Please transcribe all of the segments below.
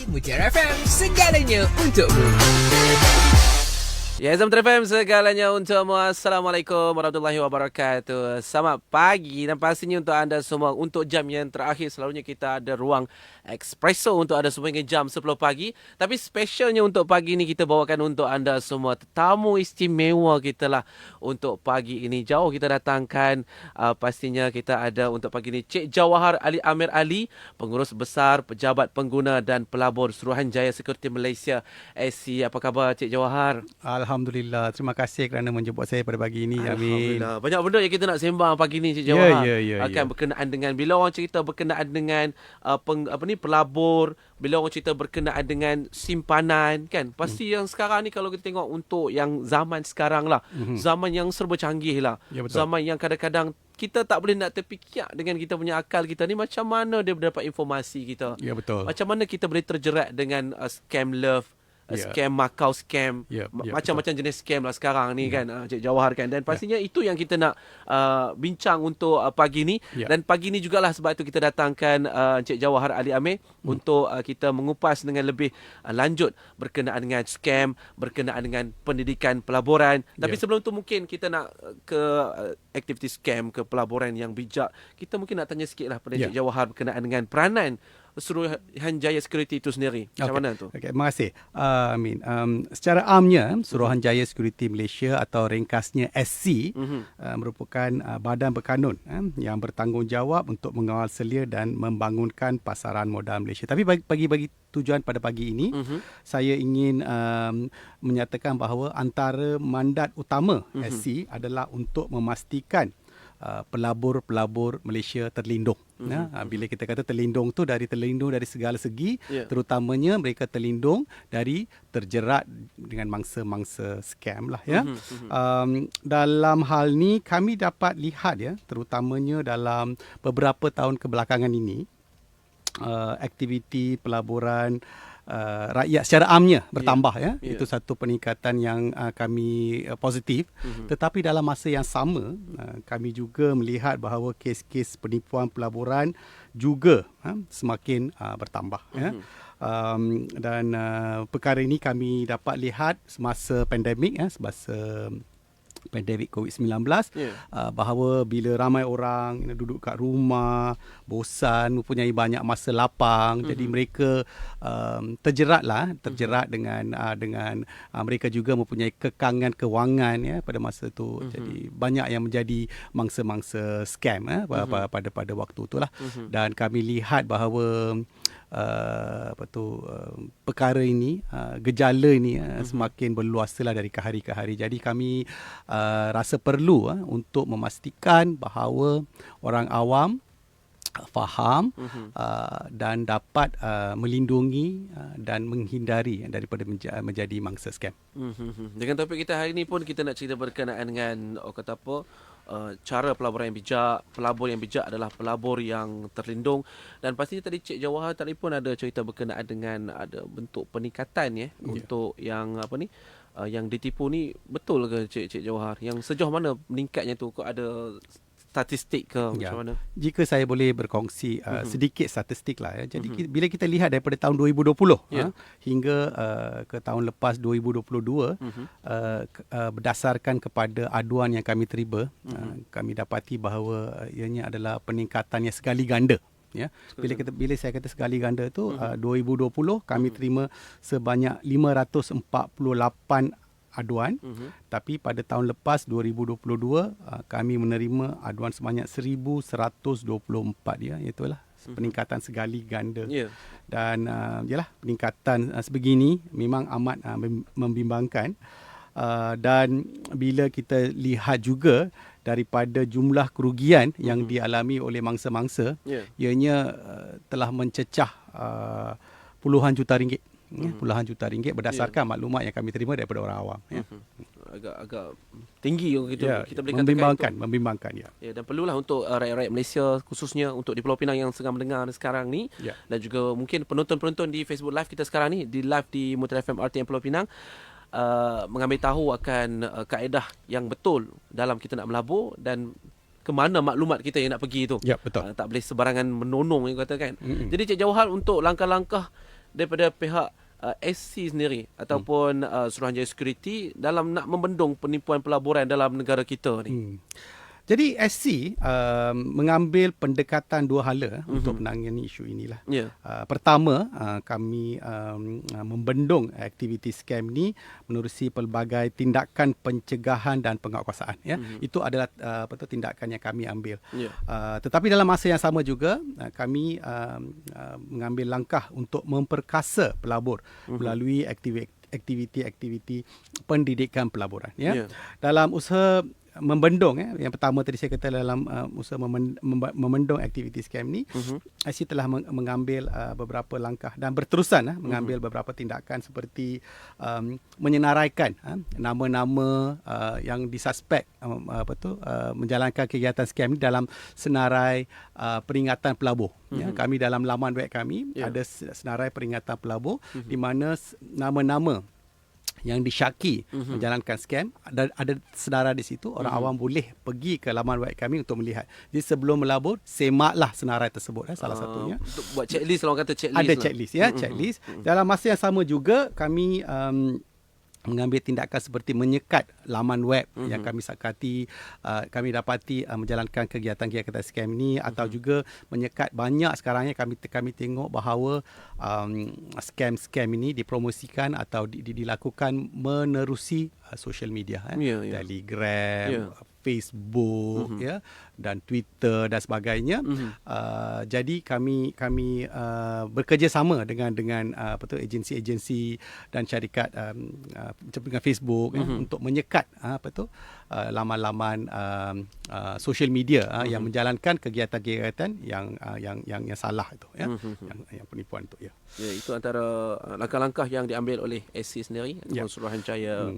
Mutiara FM, segalanya untukmu. Ya, Mutiara FM, segalanya untukmu. Assalamualaikum warahmatullahi wabarakatuh. Selamat pagi dan pastinya untuk anda semua. Untuk jam yang terakhir, selalunya kita ada ruang Espresso untuk anda semua hingga jam 10 pagi. Tapi spesialnya untuk pagi ini kita bawakan untuk anda semua tetamu istimewa kita lah untuk pagi ini. Jauh kita datangkan, pastinya kita ada untuk pagi ini Cik Jawahar Ali Amir Ali, Pengurus Besar Pejabat Pengguna dan Pelabur Suruhanjaya Sekuriti Malaysia SC. Apa khabar Cik Jawahar? Alhamdulillah. Terima kasih kerana menjemput saya pada pagi ini, Amin. Alhamdulillah. Banyak benda yang kita nak sembang pagi ni Cik Jawahar. Ya. Berkenaan dengan, bila orang cerita berkenaan dengan pelabur, bila orang cerita berkenaan dengan simpanan kan. Pasti yang sekarang ni kalau kita tengok untuk yang zaman sekarang lah. Zaman yang serba canggih lah. Ya, betul. Zaman yang kadang-kadang kita tak boleh nak terfikir dengan kita punya akal kita ni macam mana dia dapat informasi kita. Ya, betul. Macam mana kita boleh terjerat dengan scam love. Scam Macau scam, macam-macam jenis scam lah sekarang ni kan, Cik Jawahar kan. Dan pastinya itu yang kita nak bincang untuk pagi ni. Dan pagi ni jugalah sebab itu kita datangkan Cik Jawahar Ali Amir untuk kita mengupas dengan lebih lanjut berkenaan dengan scam, berkenaan dengan pendidikan pelaburan. Tapi sebelum tu mungkin kita nak ke aktiviti scam, ke pelaburan yang bijak. Kita mungkin nak tanya sikit lah pada Cik Jawahar berkenaan dengan peranan Suruhanjaya Security itu sendiri. Macam mana tu? Okey, terima kasih. Amin. Secara amnya, Suruhanjaya Security Malaysia atau ringkasnya SC merupakan badan berkanun yang bertanggungjawab untuk mengawal selia dan membangunkan pasaran modal Malaysia. Tapi bagi tujuan pada pagi ini, saya ingin menyatakan bahawa antara mandat utama SC adalah untuk memastikan pelabur-pelabur Malaysia terlindung. Bila kita kata terlindung tu terlindung dari segala segi, terutamanya mereka terlindung dari terjerat dengan mangsa-mangsa scam lah ya. Dalam hal ni kami dapat lihat terutamanya dalam beberapa tahun kebelakangan ini, aktiviti pelaburan rakyat secara amnya bertambah Itu satu peningkatan yang kami positif. Tetapi dalam masa yang sama, kami juga melihat bahawa kes-kes penipuan pelaburan juga semakin bertambah dan perkara ini kami dapat lihat semasa pandemik, semasa pandemik COVID-19, bahawa bila ramai orang duduk kat rumah, bosan, mempunyai banyak masa lapang, jadi mereka terjerat dengan mereka juga mempunyai kekangan kewangan pada masa tu. Jadi banyak yang menjadi mangsa-mangsa scam pada waktu itulah. Dan kami lihat bahawa perkara ini, gejala ini semakin berluasalah dari ke hari ke hari. Jadi kami rasa perlu untuk memastikan bahawa orang awam faham dan dapat melindungi dan menghindari daripada menjadi mangsa scam. Dengan topik kita hari ini pun kita nak cerita berkenaan dengan cara pelaburan yang bijak. Pelabur yang bijak adalah pelabur yang terlindung. Dan pastinya tadi Cik Jawahar tadi pun ada cerita berkenaan dengan ada bentuk peningkatan untuk yang yang ditipu ni. Betul ke Cik Jawahar? Yang sejauh mana meningkatnya tu? Kok ada statistik ke macam mana? Jika saya boleh berkongsi sedikit statistik lah Jadi bila kita lihat daripada tahun 2020 hingga ke tahun lepas 2022, berdasarkan kepada aduan yang kami terima, kami dapati bahawa ianya adalah peningkatan yang sekali ganda. Bila saya kata sekali ganda tu, 2020 kami terima sebanyak 548 aduan, tapi pada tahun lepas 2022 kami menerima aduan sebanyak 1124 itulah peningkatan sekali ganda. Dan peningkatan sebegini memang amat membimbangkan. Dan bila kita lihat juga daripada jumlah kerugian yang dialami oleh mangsa-mangsa, ianya telah mencecah puluhan juta ringgit. Puluhan juta ringgit berdasarkan maklumat yang kami terima daripada orang awam. Agak tinggi kita boleh katakan membimbangkan. Dan perlulah untuk rakyat-rakyat Malaysia, khususnya untuk di Pulau Pinang yang sedang mendengar sekarang ni, dan juga mungkin penonton-penonton di Facebook Live kita sekarang ni, di live di Mutiara FM RTM Pulau Pinang, mengambil tahu akan kaedah yang betul dalam kita nak melabur dan ke mana maklumat kita yang nak pergi tu. Ya, betul. Tak boleh sebarangan menonong yang kata kan. Jadi Cik Jawahar, untuk langkah-langkah daripada pihak SC sendiri ataupun Suruhanjaya Security dalam nak membendung penipuan pelaburan dalam negara kita ni? Jadi SC mengambil pendekatan dua hala untuk menangani isu inilah. Yeah. Pertama, kami membendung aktiviti scam ni menerusi pelbagai tindakan pencegahan dan penguatkuasaan. Ya. Itu adalah tindakan yang kami ambil. Yeah. Tetapi dalam masa yang sama juga kami mengambil langkah untuk memperkasa pelabur melalui aktiviti-aktiviti pendidikan pelaburan. Ya. Yeah. Dalam usaha membendung, yang pertama tadi saya kata dalam usaha membendung aktiviti scam ni, IC telah mengambil beberapa langkah dan berterusan mengambil beberapa tindakan seperti menyenaraikan nama-nama yang disuspek menjalankan kegiatan scam ni dalam senarai peringatan pelabur. Ya, kami dalam laman web kami ada senarai peringatan pelabur di mana nama-nama yang disyaki menjalankan scam, ada senarai di situ, orang awam boleh pergi ke laman web kami untuk melihat. Jadi sebelum melabur, semaklah senarai tersebut, salah satunya. Untuk buat checklist, orang kata checklist. Ada checklist, checklist. Dalam masa yang sama juga kami mengambil tindakan seperti menyekat laman web yang kami sakati, kami dapati menjalankan kegiatan-kegiatan scam ni, atau juga menyekat banyak sekarang ni kami tengok bahawa scam ini dipromosikan atau dilakukan menerusi social media, Telegram, Facebook, dan Twitter dan sebagainya. Jadi kami bekerjasama dengan agensi-agensi dan syarikat dengan Facebook untuk menyekat laman-laman social media yang menjalankan kegiatan-kegiatan yang salah itu, yang penipuan itu. Ya, itu antara langkah-langkah yang diambil oleh SC sendiri, Suruhanjaya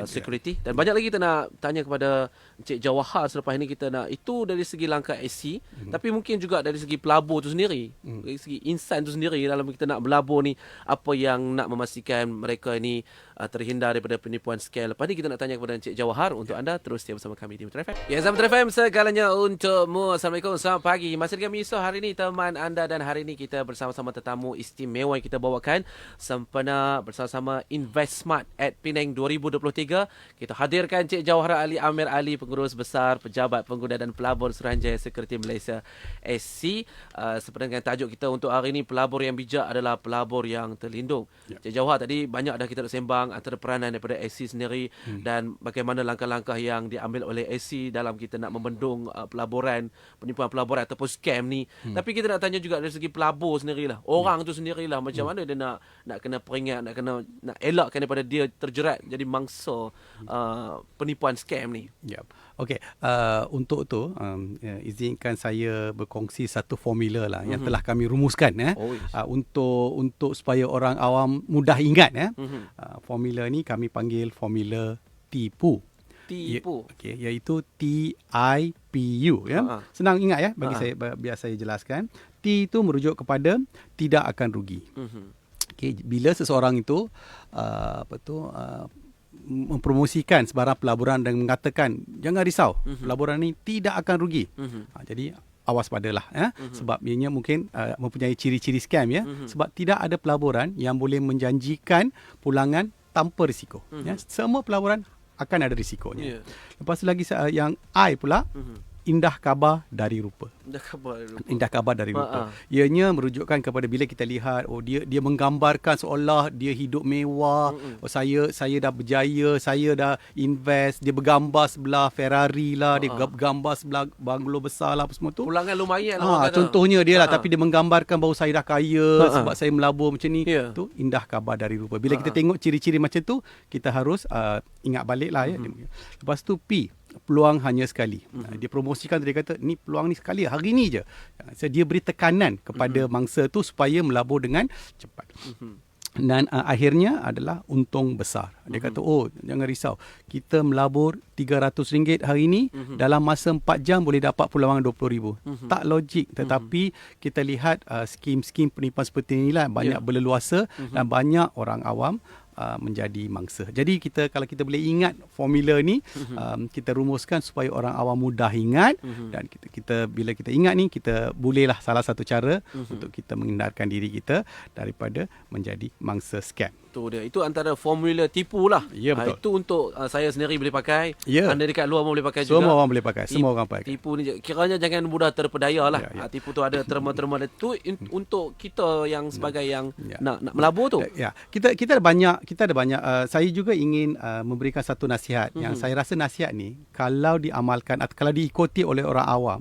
Security. Dan banyak lagi kita nak tanya kepada Encik Jawahar selepas ini. Kita nak itu dari segi langkah SC, tapi mungkin juga dari segi pelabur tu sendiri, dari segi insan tu sendiri dalam kita nak berlabur ni, apa yang nak memastikan mereka ini terhindar daripada penipuan scam. Lepas ni kita nak tanya kepada Encik Jawahar. Untuk anda terus setia bersama kami di Metro FM. Ya, Metro FM segalanya untukmu. Assalamualaikum, selamat pagi. Masih dengan Yusof hari ini teman anda, dan hari ini kita bersama-sama tetamu istimewa yang kita bawakan sempena bersama-sama InvestSmart at Penang 2023. Kita hadirkan Encik Jawahar Ali Amir Ali, Pengurus Besar Pejabat Pengguna dan Pelabur Suruhanjaya Security Malaysia SC. Seperti dengan tajuk kita untuk hari ini, pelabur yang bijak adalah pelabur yang terlindung. Encik Jawahar, tadi banyak dah kita nak sembang antara peranan daripada SC sendiri dan bagaimana langkah-langkah yang diambil oleh SC dalam kita nak membendung pelaburan, penipuan pelaburan ataupun scam ni. Tapi kita nak tanya juga dari segi pelabur sendirilah. Orang tu sendirilah, macam mana dia nak kena peringat, nak elakkan daripada dia terjerat jadi mangsa penipuan scam ni. Okey, untuk tu izinkan saya berkongsi satu formula lah yang telah kami rumuskan untuk supaya orang awam mudah ingat. Formula ni kami panggil formula TIPU. Okey, iaitu TIPU, Senang ingat bagi saya, biar saya jelaskan. T itu merujuk kepada tidak akan rugi. Okey, bila seseorang itu mempromosikan sebarang pelaburan dan mengatakan jangan risau, pelaburan ini tidak akan rugi. Jadi awas padalah, sebab ianya mungkin mempunyai ciri-ciri scam, sebab tidak ada pelaburan yang boleh menjanjikan pulangan tanpa risiko. Semua pelaburan akan ada risikonya. Lepas tu lagi yang I pula, indah khabar dari rupa. Indah khabar dari rupa. Ianya merujukkan kepada bila kita lihat dia menggambarkan seolah dia hidup mewah. Saya dah berjaya, saya dah invest, dia bergambar sebelah Ferrari lah, dia bergambar sebelah banglo besar lah, apa semua tu. Pulangan lumayan lah. Contohnya dia lah, tapi dia menggambarkan bahawa saya dah kaya sebab saya melabur macam ni. Tu indah khabar dari rupa. Bila kita tengok ciri-ciri macam tu, kita harus ingat balik lah. Lepas tu P, peluang hanya sekali. Dia promosikan, dia kata ni peluang ni sekali, hari ni je. So, dia beri tekanan kepada mangsa tu supaya melabur dengan cepat. Dan akhirnya adalah untung besar. Dia kata, jangan risau, kita melabur RM300 hari ni, dalam masa 4 jam boleh dapat pulangan RM20,000. Tak logik, tetapi kita lihat skim-skim penipuan seperti inilah banyak berleluasa dan banyak orang awam menjadi mangsa. Jadi kalau kita boleh ingat formula ni, kita rumuskan supaya orang awam mudah ingat, dan bila kita ingat ni, kita bolehlah salah satu cara untuk kita menghindarkan diri kita daripada menjadi mangsa scam. Itu antara formula tipu lah. Ya, betul. Itu untuk saya sendiri boleh pakai. Ya. Anda dekat luar pun boleh pakai juga. Semua orang boleh pakai. Semua orang pakai. Tipu ni kiranya jangan mudah terpedaya lah. Ya. Tipu tu ada terma-terma tu untuk kita yang sebagai yang nak melabur tu. Ya. Kita ada banyak saya juga ingin memberikan satu nasihat yang saya rasa nasihat ni kalau diamalkan atau kalau diikuti oleh orang awam,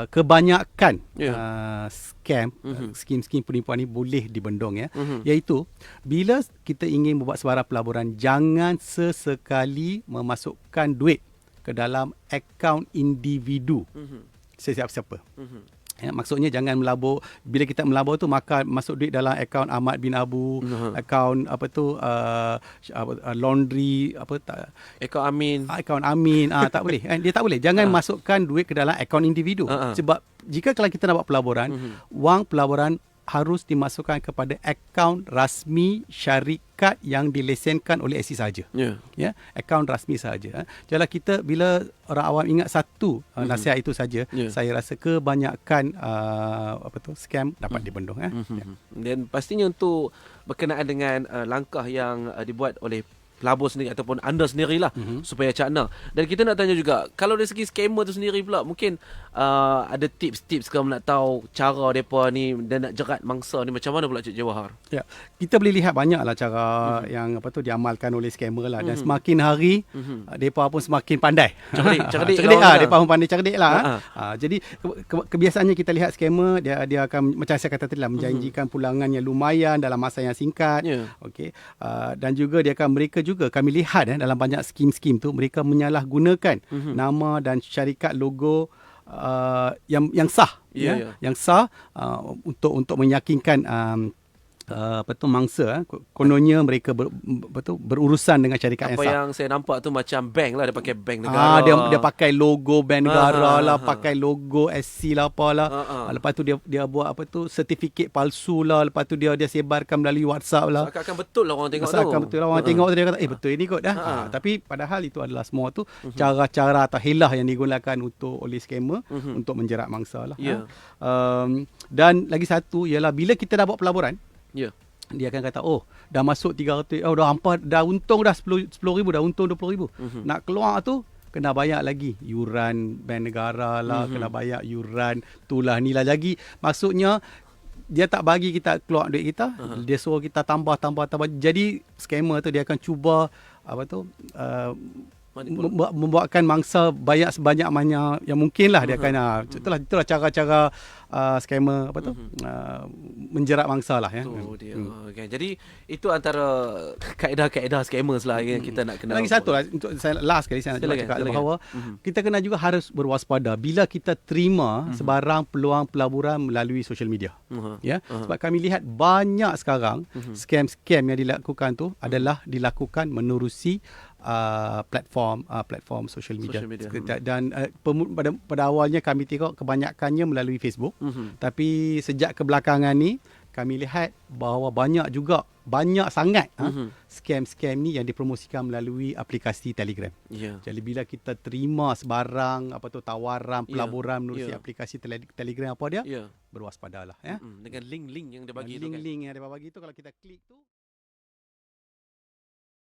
kebanyakan scam, skim-skim penipuan ni boleh dibendung, ya. Iaitu bila kita ingin membuat sebarang pelaburan, jangan sesekali memasukkan duit ke dalam akaun individu sesiapa-siapa. Ya, maksudnya jangan melabur. Bila kita melabur tu, maka masuk duit dalam akaun Ahmad bin Abu, akaun laundry akaun Amin, tak boleh. Dia tak boleh. Jangan masukkan duit ke dalam akaun individu. Sebab jika kalau kita nak buat pelaburan, wang pelaburan harus dimasukkan kepada akaun rasmi syarikat yang dilesenkan oleh SC sahaja. Ya, akaun rasmi sahaja. Jadi bila orang awam ingat satu nasihat itu saja, saya rasa kebanyakan scam dapat dibendung. Dan pastinya untuk berkenaan dengan langkah yang dibuat oleh pelabur sendiri ataupun anda sendirilah supaya cakna. Dan kita nak tanya juga, kalau dari segi scammer tu sendiri pula, mungkin ada tips-tips ke nak tahu cara mereka ni dan nak jerat mangsa ni macam mana pula Cik Jawahar? Ya, kita boleh lihat banyaklah cara yang diamalkan oleh scammer lah, dan semakin hari mereka pun semakin pandai. Cerdik mereka pun pandai cerdik lah. Jadi kebiasaannya kita lihat scammer, dia akan macam saya kata tadi lah, menjanjikan pulangan yang lumayan dalam masa yang singkat. Okey. Dan juga mereka juga kami lihat dalam banyak skim-skim tu, mereka menyalahgunakan nama dan syarikat logo yang sah, yang sah untuk meyakinkan mangsa. Kononnya mereka berurusan dengan syarikat yang sah. Apa yang saya nampak tu macam bank lah, dia pakai bank negara. Dia pakai logo bank negara lah, pakai logo SC lah apalah. Lepas tu dia buat sertifikat palsu lah, lepas tu dia sebarkan melalui WhatsApp lah. Seakan betul lah orang tengok tu. Seakan betul lah orang tengok tu, dia kata betul ini kot dah. Tapi padahal itu adalah semua tu cara-cara atau hilah yang digunakan oleh scammer untuk menjerat mangsa lah. Dan lagi satu ialah bila kita dah buat pelaburan, dia akan kata, dah masuk 300, dah untung dah 10,000, dah untung 20,000. Nak keluar tu kena bayar lagi yuran bank negara lah, kena bayar yuran tulah ni lah lagi. Maksudnya dia tak bagi kita keluar duit kita, dia suruh kita tambah. Jadi scammer tu dia akan cuba membuatkan mangsa bayar sebanyak mana yang mungkin lah. Dia akan itulah cara-cara scammer menjerat mangsa lah, ya. Okay. Jadi itu antara kaedah-kaedah scammers lah yang kita nak kenal. Lagi satu lah, untuk saya last sekali saya nak cakap bahawa kita kena juga harus berwaspada bila kita terima sebarang peluang pelaburan melalui social media. Sebab kami lihat banyak sekarang scam-scam yang dilakukan tu adalah dilakukan menerusi platform social media. Dan pada awalnya kami tengok kebanyakannya melalui Facebook. Tapi sejak kebelakangan ni kami lihat bahawa banyak sangat scam-scam ni yang dipromosikan melalui aplikasi Telegram. Jadi bila kita terima sebarang tawaran pelaburan melalui aplikasi Telegram apa dia, berwaspadalah, ya. Dengan link-link yang dia bagi link yang dia bagi tu, kalau kita klik tu